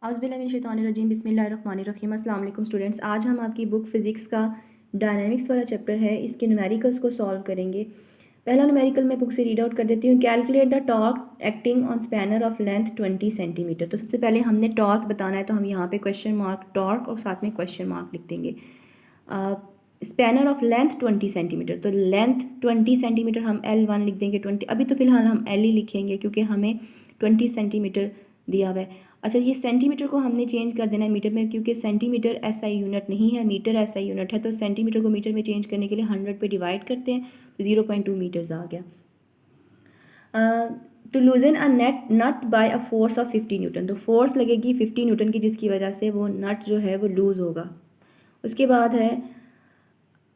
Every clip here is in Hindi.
औज़ुबिल्लाहिमिनश्शैतानिर्रजीम बिस्मिल्लाहिर्रहमानिर्रहीम। अस्सलाम वालेकुम स्टूडेंट्स, आज हम आपकी बुक फ़िज़िक्स का डायनामिक्स वाला चैप्टर है, इसके न्यूमेरिकल्स को सॉल्व करेंगे। पहला न्यूमेरिकल मैं बुक से रीड आउट कर देती हूँ। Calculate the torque acting on spanner of length 20 centimetre. तो सबसे पहले हमने टॉर्क बताना है, तो हम यहाँ पे क्वेश्चन मार्क टॉर्क और साथ में क्वेश्चन मार्क लिख देंगे। स्पैनर ऑफ लेंथ 20 सेंटीमीटर, तो लेंथ 20 सेंटीमीटर हम L1 लिख देंगे। 20 अभी तो फ़िलहाल हम L ही लिखेंगे क्योंकि हमें 20 सेंटीमीटर दिया हुआ है। अच्छा, ये सेंटीमीटर को हमने चेंज कर देना है मीटर में, क्योंकि सेंटीमीटर SI यूनिट नहीं है, मीटर SI यूनिट है। तो सेंटीमीटर को मीटर में चेंज करने के लिए 100 पे डिवाइड करते हैं, तो 0.2 मीटर्स आ गया। To loosen a nut by a force of 50 newton, तो फोर्स लगेगी 50 न्यूटन की, जिसकी वजह से वो नट जो है वो लूज़ होगा। उसके बाद है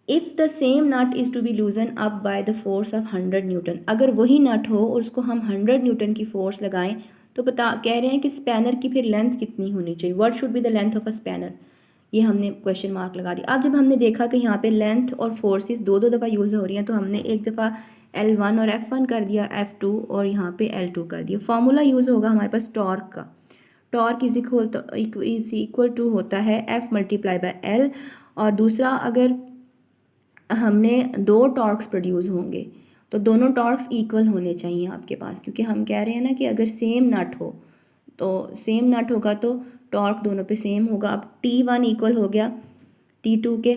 if the same nut is to be loosen up by the force of 100 newton. अगर वही नट हो और उसको हम 100 न्यूटन की फोर्स लगाएं, तो कह रहे हैं कि स्पैनर की फिर लेंथ कितनी होनी चाहिए। What should be the length of a spanner, ये हमने क्वेश्चन मार्क लगा दिया। अब जब हमने देखा कि यहाँ पे लेंथ और फोर्सेस दो दफ़ा यूज़ हो रही हैं, तो हमने एक दफ़ा L1 और F1 कर दिया, F2 और यहाँ पे L2 कर दिया। फार्मूला यूज़ होगा हमारे पास टॉर्क का। टॉर्क इज इक्वल टू होता है F मल्टीप्लाई बाय L। और दूसरा, अगर हमने दो टॉर्क्स प्रोड्यूस होंगे तो दोनों टॉर्क्स इक्वल होने चाहिए आपके पास, क्योंकि हम कह रहे हैं ना कि अगर सेम नट हो तो सेम नट होगा तो टॉर्क दोनों पे सेम होगा। अब T1 इक्वल हो गया T2 के।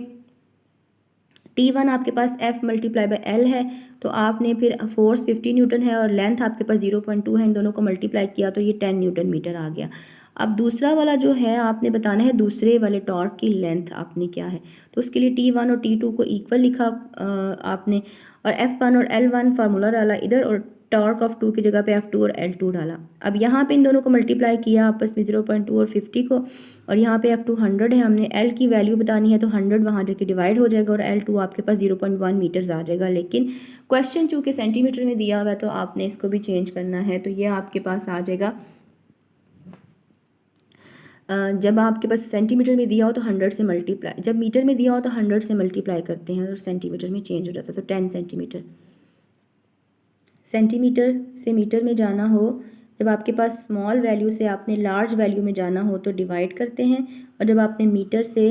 T1 आपके पास F मल्टीप्लाई बाय L है, तो आपने फिर फोर्स 50 न्यूटन है और लेंथ आपके पास 0.2 है, इन दोनों को मल्टीप्लाई किया तो ये 10 न्यूटन मीटर आ गया। अब दूसरा वाला जो है आपने बताना है दूसरे वाले टॉर्क की लेंथ आपने क्या है, तो उसके लिए T1 और T2 को इक्वल लिखा आपने, और F1 और L1 फार्मूला डाला इधर, और टॉर्क ऑफ 2 की जगह पे F2 और L2 डाला। अब यहाँ पे इन दोनों को मल्टीप्लाई किया आपस में 0.2 और 50 को, और यहाँ पे F2 100 है, हमने L की वैल्यू बतानी है, तो 100 वहाँ जाके डिवाइड हो जाएगा और L2 आपके पास 0.1 मीटर्स आ जाएगा। लेकिन क्वेश्चन चूँकि सेंटीमीटर में दिया हुआ है तो आपने इसको भी चेंज करना है, तो ये आपके पास आ जाएगा। जब आपके पास सेंटीमीटर में दिया हो तो 100 से मल्टीप्लाई, जब मीटर में दिया हो तो 100 से मल्टीप्लाई करते हैं और सेंटीमीटर में चेंज हो जाता है, तो 10 सेंटीमीटर। सेंटीमीटर से मीटर में जाना हो, जब आपके पास स्मॉल वैल्यू से आपने लार्ज वैल्यू में जाना हो तो डिवाइड करते हैं, और जब आपने मीटर से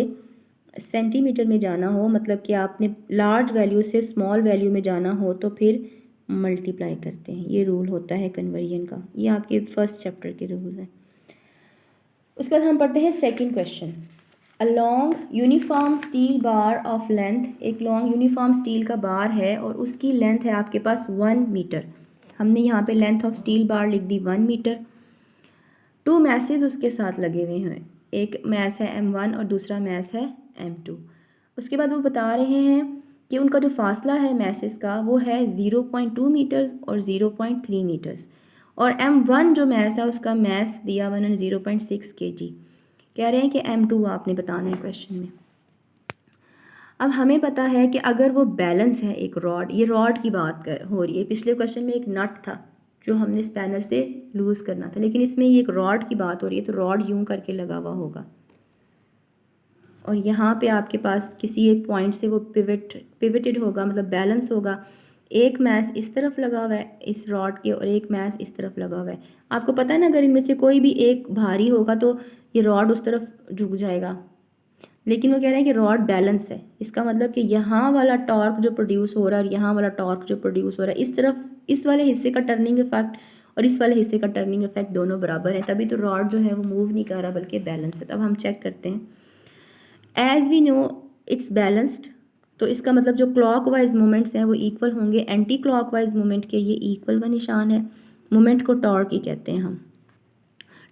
सेंटीमीटर में जाना हो, मतलब कि आपने लार्ज वैल्यू से स्मॉल वैल्यू में जाना हो, तो फिर मल्टीप्लाई करते हैं। ये रूल होता है कन्वर्जन का, ये आपके फर्स्ट चैप्टर के रूल हैं। उसके बाद हम पढ़ते हैं second question. A long uniform steel bar of length, एक लॉन्ग यूनिफॉर्म स्टील का बार है और उसकी लेंथ है आपके पास 1 मीटर। हमने यहाँ पे लेंथ ऑफ स्टील बार लिख दी 1 मीटर। 2 मैसेज उसके साथ लगे हुए हैं, एक मैस है M1 और दूसरा मैस है M2। उसके बाद वो बता रहे हैं कि उनका जो फासला है मैसेज का वो है 0.2 मीटर्स और 0.3 मीटर्स, और M1 जो मैस है उसका मैस दिया हुआ उन्होंने 0.6 kg। कह रहे हैं कि M2 आपने बताना है क्वेश्चन में। अब हमें पता है कि अगर वो बैलेंस है एक रॉड, ये रॉड की बात हो रही है, पिछले क्वेश्चन में एक नट था जो हमने स्पैनर से लूज़ करना था, लेकिन इसमें ये एक रॉड की बात हो रही है, तो रॉड यूं करके लगा हुआ होगा और यहाँ पे आपके पास किसी एक पॉइंट से वो पिवटेड होगा, मतलब बैलेंस होगा। एक मैस इस तरफ लगा हुआ है इस रॉड के और एक मैस इस तरफ लगा हुआ है। आपको पता है ना, अगर इनमें से कोई भी एक भारी होगा तो ये रॉड उस तरफ झुक जाएगा, लेकिन वो कह रहे हैं कि रॉड बैलेंस है। इसका मतलब कि यहाँ वाला टॉर्क जो प्रोड्यूस हो रहा है और यहाँ वाला टॉर्क जो प्रोड्यूस हो रहा है, इस तरफ इस वाले हिस्से का टर्निंग इफेक्ट और इस वाले हिस्से का टर्निंग इफेक्ट दोनों बराबर है, तभी तो रॉड जो है वो मूव नहीं कर रहा बल्कि बैलेंस है। तब हम चेक करते हैं, as we know it's balanced, तो इसका मतलब जो क्लॉक वाइज मोमेंट्स हैं वो इक्वल होंगे। एंटी क्लॉक वाइज मोमेंट के ये इक्वल का निशान है, मोमेंट को टॉर्क ही कहते हैं हम।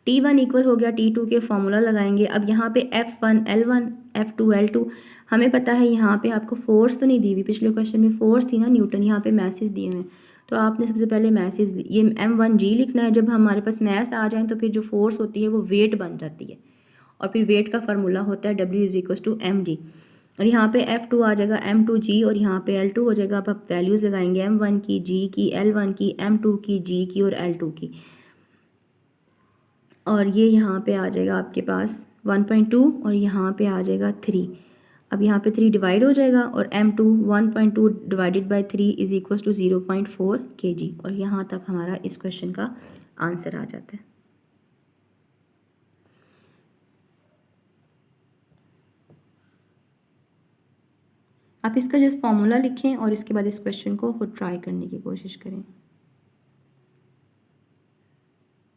T1 इक्वल हो गया T2 के, फॉर्मूला लगाएंगे। अब यहाँ पे F1 L1 F2 L2, हमें पता है यहाँ पे आपको फोर्स तो नहीं दी हुई, पिछले क्वेश्चन में फोर्स थी ना न्यूटन, यहाँ पे मैसेज दिए हुए हैं, तो आपने सबसे पहले मैसेज ये M1G लिखना है। जब हमारे पास मैस आ जाए तो फिर जो फोर्स होती है वो वेट बन जाती है, और फिर वेट का फार्मूला होता है W=mg, और यहाँ पे F2 आ जाएगा M2G और यहाँ पे L2 हो जाएगा। अब आप वैल्यूज़ लगाएंगे M1 की, G की, L1 की, M2 की, G की और L2 की, और ये यहाँ पे आ जाएगा आपके पास 1.2 और यहाँ पे आ जाएगा 3। अब यहाँ पे 3 डिवाइड हो जाएगा और M2 1.2 divided by 3 is equal to 0.4 kg, और यहाँ तक हमारा इस क्वेश्चन का आंसर आ जाता है। आप इसका जस्ट फॉर्मूला लिखें और इसके बाद इस क्वेश्चन को खुद ट्राई करने की कोशिश करें।